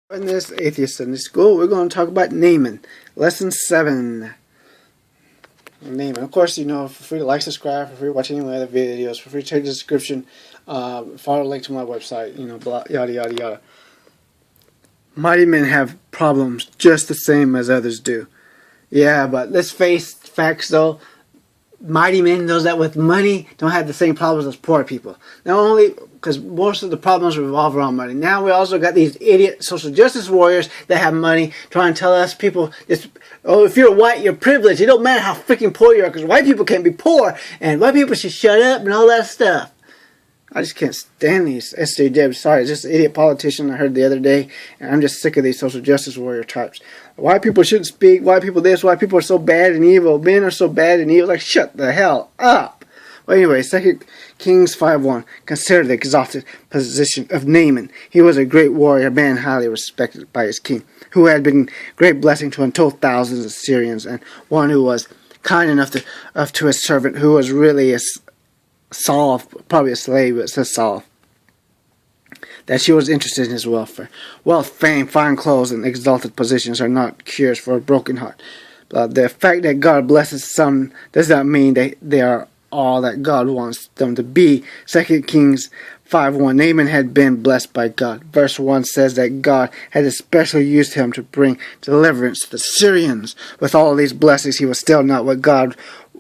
In this Atheist Sunday School, we're going to talk about Naaman. Lesson 7. Naaman. Of course, feel free to like, subscribe, feel free to watch any of my other videos, feel free to check the description, follow the link to my website, blah, yada, yada, yada. Mighty men have problems just the same as others do. Yeah, but let's face facts though. Mighty men, those that with money, don't have the same problems as poor people. Not only because most of the problems revolve around money. Now we also got these idiot social justice warriors that have money trying to tell us people, if you're white, you're privileged. It don't matter how freaking poor you are because white people can't be poor and white people should shut up and all that stuff. I just can't stand these SJWs. Sorry, it's just an idiot politician I heard the other day, and I'm just sick of these social justice warrior types. White people shouldn't speak. White people this. White people are so bad and evil. Men are so bad and evil. Like, shut the hell up. Well, anyway, 2 Kings 5:1. Consider the exalted position of Naaman. He was a great warrior, a man highly respected by his king, who had been great blessing to untold thousands of Syrians, and one who was kind enough to his servant, who was really a Saul, probably a slave, but it says Saul, that she was interested in his welfare. Wealth, fame, fine clothes, and exalted positions are not cures for a broken heart. But the fact that God blesses some does not mean they are all that God wants them to be. 2 Kings 5:1. Naaman had been blessed by God. Verse 1 says that God had especially used him to bring deliverance to the Syrians. With all of these blessings, he was still not what God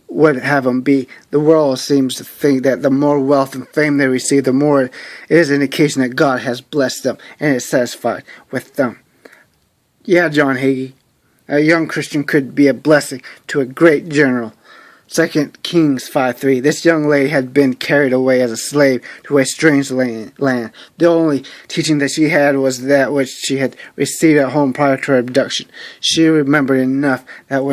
would have them be. The world seems to think that the more wealth and fame they receive, the more it is an indication that God has blessed them and is satisfied with them. Yeah, John Hagee, a young Christian could be a blessing to a great general. 2 Kings 5:3. This young lady had been carried away as a slave to a strange land. The only teaching that she had was that which she had received at home prior to her abduction. She remembered enough that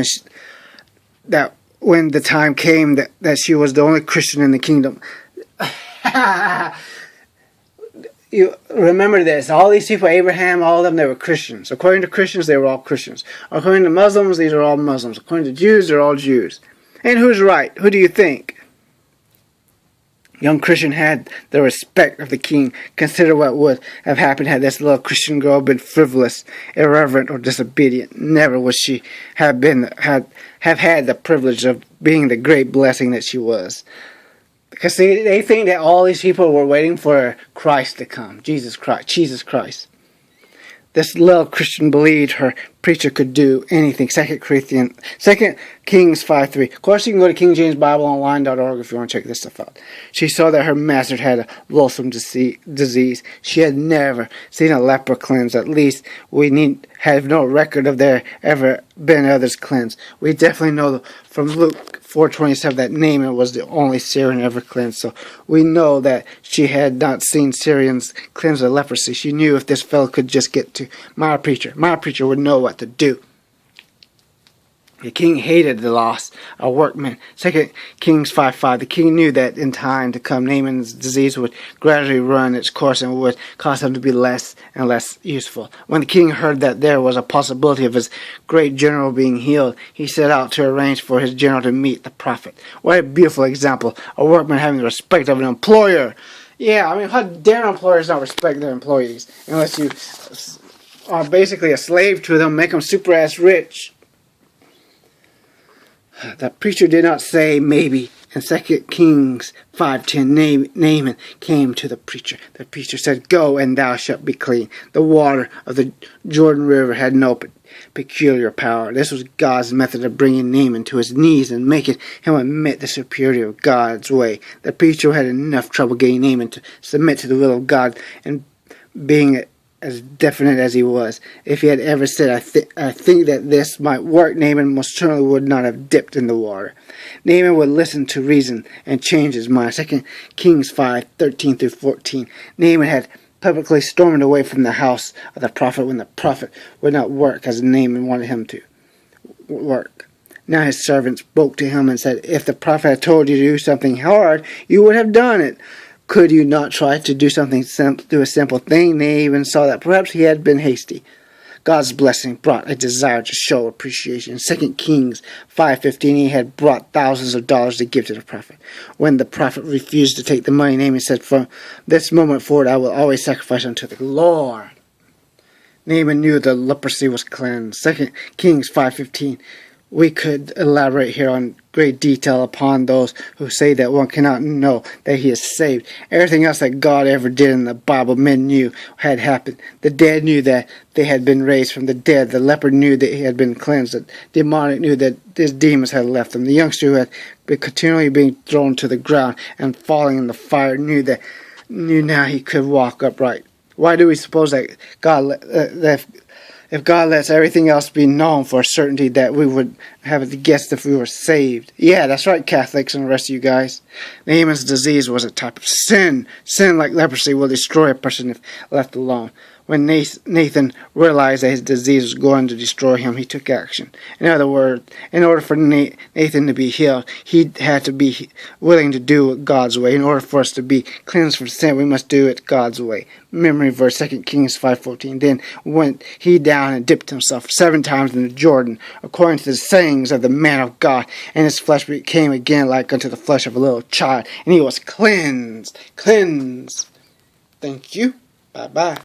when the time came that she was the only Christian in the kingdom. You remember this. All these people, Abraham, all of them, they were Christians. According to Christians, they were all Christians. According to Muslims, these are all Muslims. According to Jews, they're all Jews. And who's right? Who do you think? Young Christian had the respect of the king. Consider what would have happened had this little Christian girl been frivolous, irreverent, or disobedient. Never would she have had the privilege of being the great blessing that she was. Because they think that all these people were waiting for Christ to come. Jesus Christ. This little Christian believed her preacher could do anything. 2 Kings 5:3. Of course, you can go to KingJamesBibleOnline.org if you want to check this stuff out. She saw that her master had a loathsome disease. She had never seen a leper cleansed. At least we need have no record of there ever been others cleansed. We definitely know from Luke 4:27 that Naaman was the only Syrian ever cleansed. So we know that she had not seen Syrians cleanse of leprosy. She knew if this fellow could just get to my preacher would know what to do. The king hated the loss of workmen. 2 Kings 5:5. The king knew that in time to come, Naaman's disease would gradually run its course and would cause him to be less and less useful. When the king heard that there was a possibility of his great general being healed, he set out to arrange for his general to meet the prophet. What a beautiful example. A workman having the respect of an employer. Yeah, I mean, how dare employers not respect their employees unless you are basically a slave to them, make them super ass rich. The preacher did not say maybe. In 2 Kings 5:10, Naaman came to the preacher. The preacher said, "Go, and thou shalt be clean." The water of the Jordan River had no peculiar power. This was God's method of bringing Naaman to his knees and making him admit the superiority of God's way. The preacher had enough trouble getting Naaman to submit to the will of God and being as definite as he was. If he had ever said, I think that this might work, Naaman most certainly would not have dipped in the water. Naaman would listen to reason and change his mind. 2 Kings 5:13-14. Naaman had publicly stormed away from the house of the prophet when the prophet would not work as Naaman wanted him to work. Now his servants spoke to him and said, "If the prophet had told you to do something hard, you would have done it. Could you not try to do something do a simple thing?" Naaman saw that perhaps he had been hasty. God's blessing brought a desire to show appreciation. In 2 Kings 5:15, he had brought thousands of dollars to give to the prophet. When the prophet refused to take the money, Naaman said, "From this moment forward, I will always sacrifice unto the Lord." Naaman knew the leprosy was cleansed. 2 Kings 5:15. We could elaborate here on great detail upon those who say that one cannot know that he is saved. Everything else that God ever did in the Bible, men knew had happened. The dead knew that they had been raised from the dead. The leper knew that he had been cleansed. The demonic knew that his demons had left him. The youngster who had been continually being thrown to the ground and falling in the fire knew now he could walk upright. Why do we suppose that if God lets everything else be known for a certainty, that we would have it guessed if we were saved? Yeah, that's right, Catholics and the rest of you guys. Naaman's disease was a type of sin. Sin, like leprosy, will destroy a person if left alone. When Nathan realized that his disease was going to destroy him, he took action. In other words, in order for Nathan to be healed, he had to be willing to do it God's way. In order for us to be cleansed from sin, we must do it God's way. Memory verse 2 Kings 5:14. Then went he down and dipped himself 7 times in the Jordan, according to the sayings of the man of God, and his flesh became again like unto the flesh of a little child, and he was cleansed. Thank you. Bye-bye.